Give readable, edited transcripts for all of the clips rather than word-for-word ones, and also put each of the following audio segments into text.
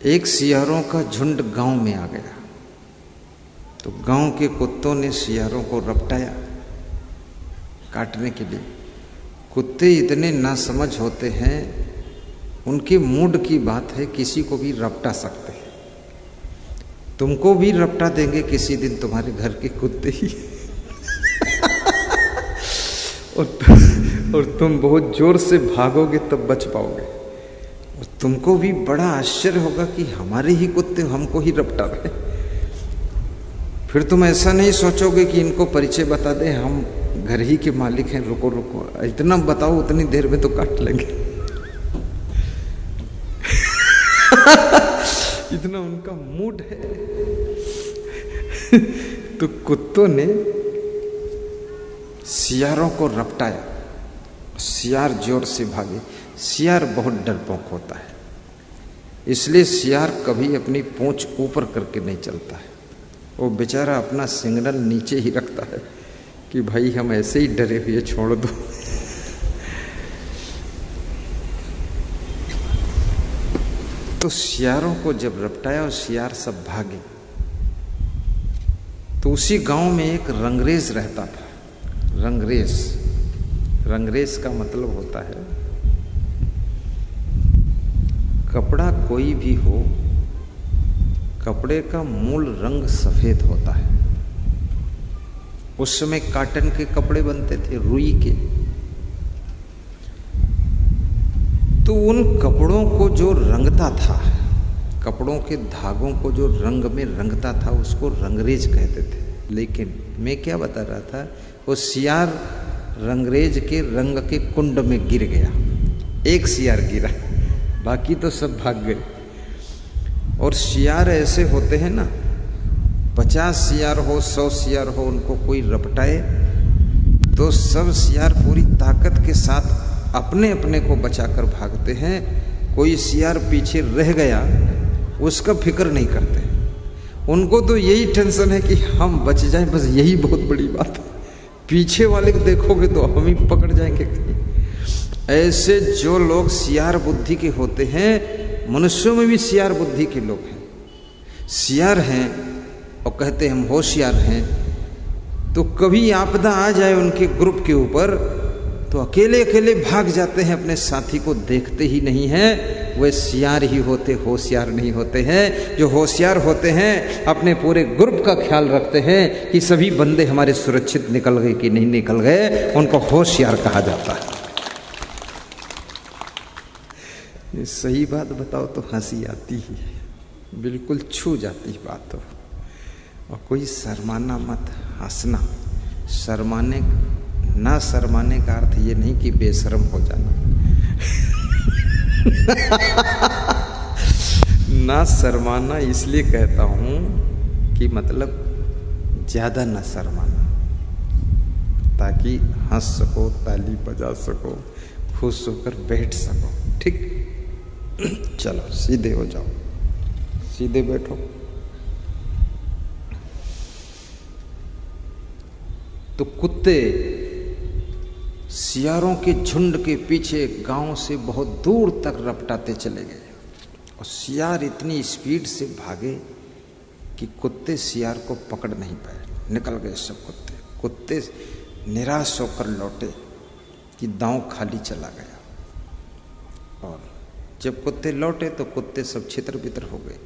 एक सियारों का झुंड गांव में आ गया, तो गांव के कुत्तों ने सियारों को रपटाया काटने के लिए। कुत्ते इतने नासमझ होते हैं, उनके मूड की बात है, किसी को भी रपटा सकते हैं। तुमको भी रपटा देंगे किसी दिन तुम्हारे घर के कुत्ते ही और तुम बहुत जोर से भागोगे तब बच पाओगे। और तुमको भी बड़ा आश्चर्य होगा कि हमारे ही कुत्ते हमको ही रपटा रहे। फिर तुम ऐसा नहीं सोचोगे कि इनको परिचय बता दें, हम घर ही के मालिक हैं, रुको रुको, इतना बताओ उतनी देर में तो काट लेंगे इतना उनका मूड है तो कुत्तों ने सियारों को रपटाया, सियार जोर से भागे। सियार बहुत डरपोक होता है, इसलिए सियार कभी अपनी पूंछ ऊपर करके नहीं चलता है। वो बेचारा अपना सिग्नल नीचे ही रखता है कि भाई हम ऐसे ही डरे हुए छोड़ दो तो सियारों को जब रपटाया और सियार सब भागे, तो उसी गांव में एक रंगरेज रहता था। रंगरेज का मतलब होता है कपड़ा कोई भी हो, कपड़े का मूल रंग सफेद होता है। उस समय कॉटन के कपड़े बनते थे, रुई के। तो उन कपड़ों को जो रंगता था, कपड़ों के धागों को जो रंग में रंगता था, उसको रंगरेज कहते थे। लेकिन मैं क्या बता रहा था, वो सियार रंगरेज के रंग के कुंड में गिर गया। एक सियार गिरा, बाकी तो सब भाग गए। और सियार ऐसे होते हैं ना, 50 सियार हो, 100 सियार हो, उनको कोई रपटाए तो सब सियार पूरी ताकत के साथ अपने अपने को बचाकर भागते हैं। कोई सियार पीछे रह गया उसका फिक्र नहीं करते। उनको तो यही टेंशन है कि हम बच जाएं, बस यही बहुत बड़ी बात है। पीछे वाले को देखोगे तो हम ही पकड़ जाएंगे कहीं। ऐसे जो लोग सियार बुद्धि के होते हैं, मनुष्यों में भी सियार बुद्धि के लोग हैं। सियार हैं और कहते हैं हम होशियार हैं, तो कभी आपदा आ जाए उनके ग्रुप के ऊपर तो अकेले अकेले भाग जाते हैं, अपने साथी को देखते ही नहीं हैं। वे सियार ही होते, होशियार नहीं होते हैं। जो होशियार होते हैं अपने पूरे ग्रुप का ख्याल रखते हैं कि सभी बंदे हमारे सुरक्षित निकल गए कि नहीं निकल गए, उनको होशियार कहा जाता है। ये सही बात बताओ तो हंसी आती ही है, बिल्कुल छू जाती बात तो। और कोई शर्माना मत, हंसना। शर्माने का अर्थ ये नहीं कि बेशर्म हो जाना ना शर्माना इसलिए कहता हूं कि मतलब ज्यादा ना शर्माना, ताकि हंस सको, ताली बजा सको, खुश होकर बैठ सको। ठीक, चलो सीधे हो जाओ, सीधे बैठो। तो कुत्ते सियारों के झुंड के पीछे गांव से बहुत दूर तक रपटाते चले गए। और सियार इतनी स्पीड से भागे कि कुत्ते सियार को पकड़ नहीं पाए, निकल गए सब कुत्ते निराश होकर लौटे कि दांव खाली चला गया। और जब कुत्ते लौटे तो कुत्ते सब छितर-बितर हो गए।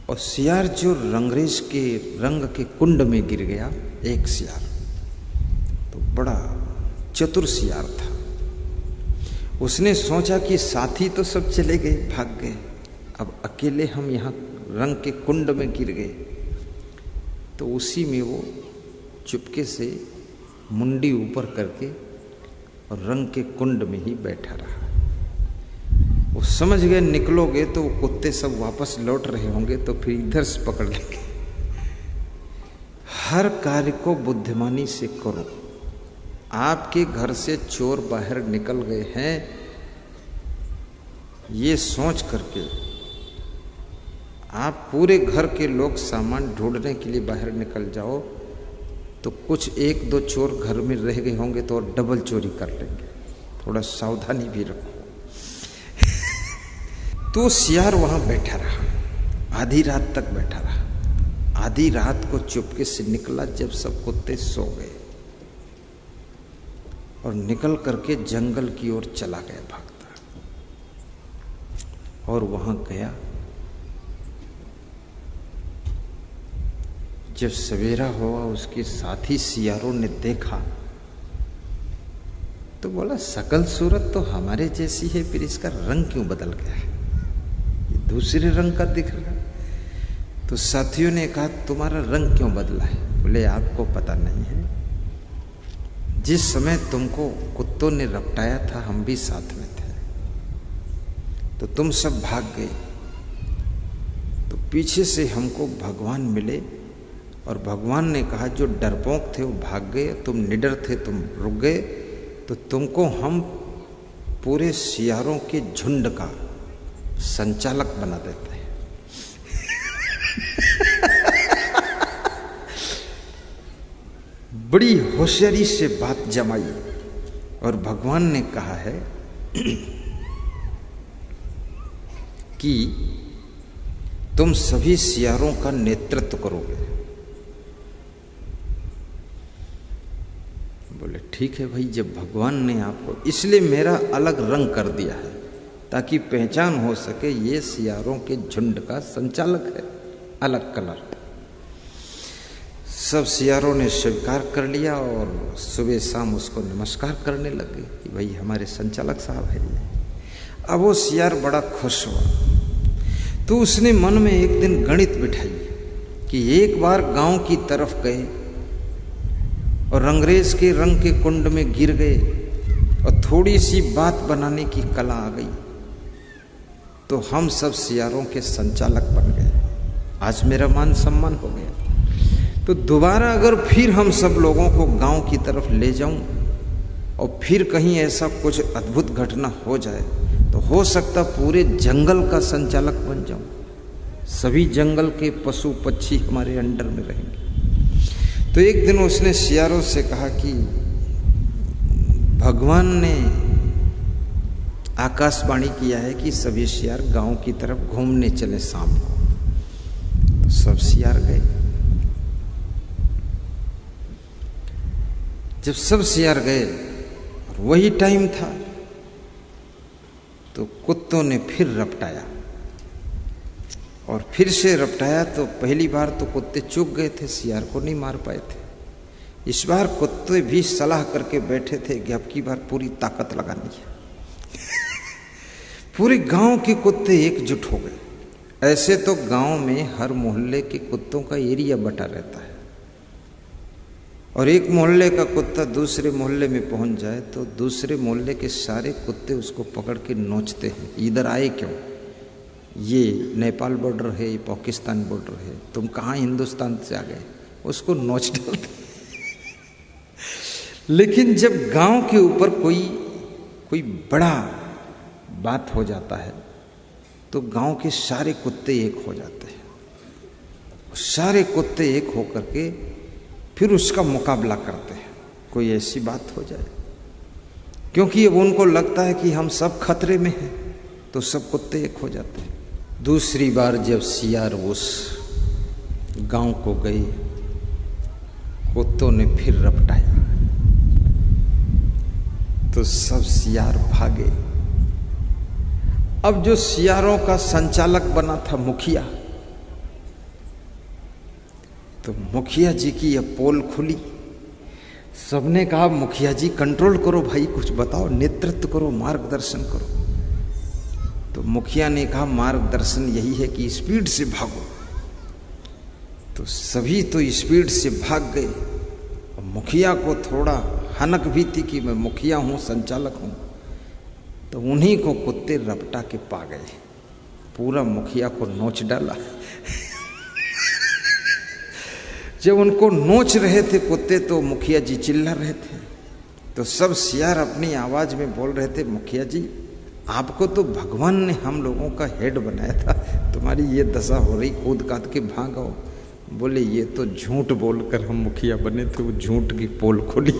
और सियार जो रंगरेज के रंग के कुंड में गिर गया, एक सियार तो बड़ा चतुर सियार था। उसने सोचा कि साथी तो सब चले गए, भाग गए, अब अकेले हम यहाँ रंग के कुंड में गिर गए। तो उसी में वो चुपके से मुंडी ऊपर करके और रंग के कुंड में ही बैठा रहा। वो समझ गए निकलोगे तो वो कुत्ते सब वापस लौट रहे होंगे, तो फिर इधर से पकड़ लेंगे। हर कार्य को बुद्धिमानी से करो। आपके घर से चोर बाहर निकल गए हैं, ये सोच करके आप पूरे घर के लोग सामान ढूंढने के लिए बाहर निकल जाओ, तो कुछ 1-2 चोर घर में रह गए होंगे तो और डबल चोरी कर लेंगे। थोड़ा सावधानी भी रखो। तो सियार वहां बैठा रहा, आधी रात तक बैठा रहा। आधी रात को चुपके से निकला जब सब कुत्ते सो गए, और निकल करके जंगल की ओर चला गया भागता। और वहां गया, जब सवेरा हुआ उसके साथी सियारों ने देखा तो बोला, सकल सूरत तो हमारे जैसी है, फिर इसका रंग क्यों बदल गया है, ये दूसरे रंग का दिख रहा है। तो साथियों ने कहा, तुम्हारा रंग क्यों बदला है? बोले, आपको पता नहीं है, जिस समय तुमको कुत्तों ने रपटाया था हम भी साथ में थे, तो तुम सब भाग गए, तो पीछे से हमको भगवान मिले और भगवान ने कहा जो डरपोक थे वो भाग गए, तुम निडर थे तुम रुक गए, तो तुमको हम पूरे सियारों के झुंड का संचालक बना देते हैं। बड़ी होशियारी से बात जमाई और भगवान ने कहा है कि तुम सभी सियारों का नेतृत्व करोगे। बोले, ठीक है भाई, जब भगवान ने आपको, इसलिए मेरा अलग रंग कर दिया है ताकि पहचान हो सके ये सियारों के झुंड का संचालक है, अलग कलर। सब सियारों ने स्वीकार कर लिया और सुबह शाम उसको नमस्कार करने लगे कि भाई हमारे संचालक साहब है ये। अब वो सियार बड़ा खुश हुआ, तो उसने मन में एक दिन गणित बिठाई कि एक बार गांव की तरफ गए और रंगरेज के रंग के कुंड में गिर गए और थोड़ी सी बात बनाने की कला आ गई, तो हम सब सियारों के संचालक बन गए, आज मेरा मान सम्मान हो गया। तो दोबारा अगर फिर हम सब लोगों को गांव की तरफ ले जाऊं और फिर कहीं ऐसा कुछ अद्भुत घटना हो जाए तो हो सकता पूरे जंगल का संचालक बन जाऊं, सभी जंगल के पशु पक्षी हमारे अंडर में रहेंगे। तो एक दिन उसने सियारों से कहा कि भगवान ने आकाशवाणी किया है कि सभी सियार गांव की तरफ घूमने चले शाम को। तो सब सियार गए। जब सब सियार गए और वही टाइम था, तो कुत्तों ने फिर रपटाया और फिर से रपटाया। तो पहली बार तो कुत्ते चूक गए थे, सियार को नहीं मार पाए थे। इस बार कुत्ते भी सलाह करके बैठे थे कि अब की बार पूरी ताकत लगानी है। पूरे गांव के कुत्ते एकजुट हो गए। ऐसे तो गांव में हर मोहल्ले के कुत्तों का एरिया बटा रहता है, और एक मोहल्ले का कुत्ता दूसरे मोहल्ले में पहुंच जाए तो दूसरे मोहल्ले के सारे कुत्ते उसको पकड़ के नोचते हैं, इधर आए क्यों, ये नेपाल बॉर्डर है, ये पाकिस्तान बॉर्डर है, तुम कहाँ हिंदुस्तान से आ गए, उसको नोच डालते। लेकिन जब गांव के ऊपर कोई बड़ा बात हो जाता है तो गांव के सारे कुत्ते एक हो जाते हैं। सारे कुत्ते एक होकर के फिर उसका मुकाबला करते हैं, कोई ऐसी बात हो जाए, क्योंकि अब उनको लगता है कि हम सब खतरे में हैं, तो सब कुत्ते एक हो जाते हैं। दूसरी बार जब सियार उस गांव को गए, कुत्तों ने फिर रपटाया, तो सब सियार भागे। अब जो सियारों का संचालक बना था मुखिया, तो मुखिया जी की यह पोल खुली। सबने कहा, मुखिया जी कंट्रोल करो भाई, कुछ बताओ, नेतृत्व करो, मार्गदर्शन करो। तो मुखिया ने कहा, मार्गदर्शन यही है कि स्पीड से भागो। तो सभी तो स्पीड से भाग गए, और मुखिया को थोड़ा हनक भी थी कि मैं मुखिया हूं, संचालक हूं। तो उन्हीं को कुत्ते रपटा के पा गए, पूरा मुखिया को नोच डाला। जब उनको नोच रहे थे कुत्ते, तो मुखिया जी चिल्ला रहे थे। तो सब सियार अपनी आवाज में बोल रहे थे, मुखिया जी आपको तो भगवान ने हम लोगों का हेड बनाया था, तुम्हारी ये दशा हो रही, कूद काद के भागो। बोले, ये तो झूठ बोलकर हम मुखिया बने थे, वो झूठ की पोल खुली।